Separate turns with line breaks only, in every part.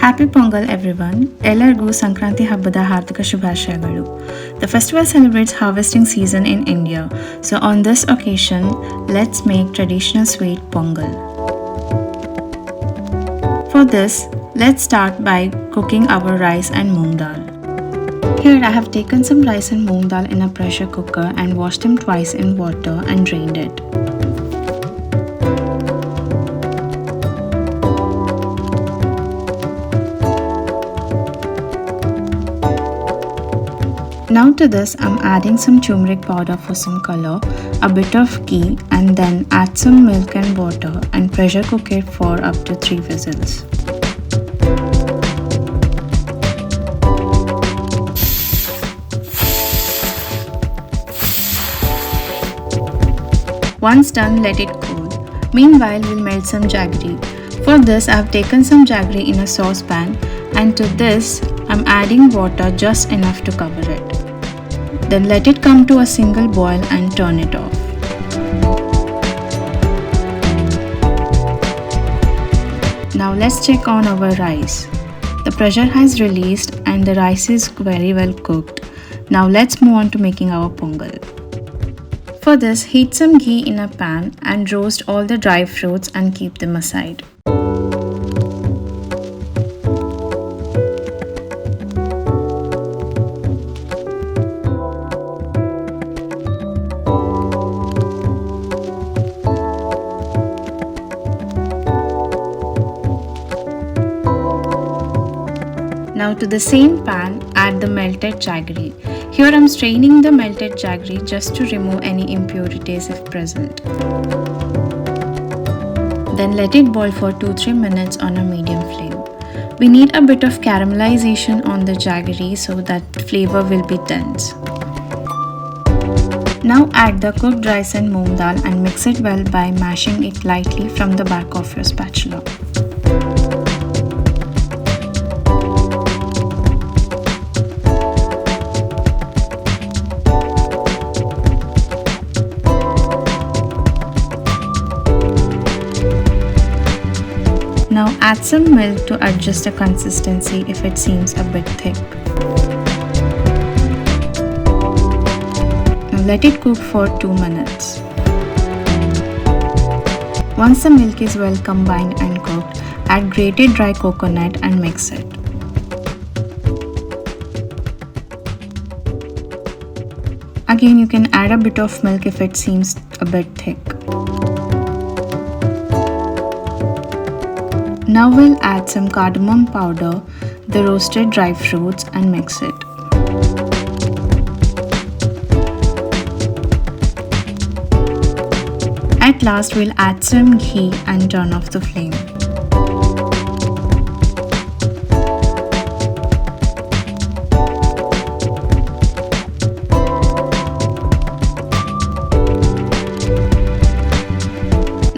Happy Pongal everyone! ಎಲ್ಲರಿಗೂ ಸಂಕ್ರಾಂತಿ ಹಬ್ಬದ ಹಾರ್ದಿಕ ಶುಭಾಶಯಗಳು. The festival celebrates harvesting season in India. So on this occasion, let's make traditional sweet Pongal. For this, let's start by cooking our rice and moong dal. Here I have taken some rice and moong dal in a pressure cooker and washed them twice in water and drained it. Now to this, I'm adding some turmeric powder for some color, a bit of ghee, and then add some milk and water and pressure cook it for up to 3 whistles. Once done, let it cool. Meanwhile, we'll melt some jaggery. For this, I have taken some jaggery in a saucepan, and to this, I'm adding water just enough to cover it. Then let it come to a single boil and turn it off. Now let's check on our rice. The pressure has released and the rice is very well cooked. Now let's move on to making our pongal. For this, heat some ghee in a pan and roast all the dry fruits and keep them aside. Now to the same pan, add the melted jaggery. Here I'm straining the melted jaggery just to remove any impurities if present. Then let it boil for 2-3 minutes on a medium flame. We need a bit of caramelization on the jaggery so that flavor will be dense. Now add the cooked rice and moong dal and mix it well by mashing it lightly from the back of your spatula. Now add some milk to adjust the consistency if it seems a bit thick. Now let it cook for 2 minutes. Once the milk is well combined and cooked, add grated dry coconut and mix it. Again, you can add a bit of milk if it seems a bit thick. Now we'll add some cardamom powder, the roasted dry fruits and mix it. At last we'll add some ghee and turn off the flame.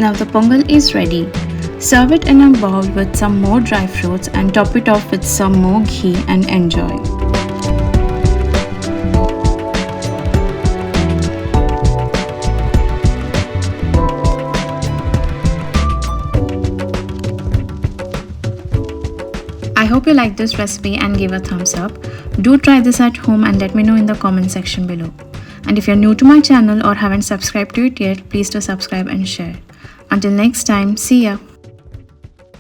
Now the pongal is ready. Serve it in a bowl with some more dry fruits and top it off with some more ghee and enjoy. I hope you like this recipe and give a thumbs up. Do try this at home and let me know in the comment section below. And if you're new to my channel or haven't subscribed to it yet, please do subscribe and share. Until next time, see ya!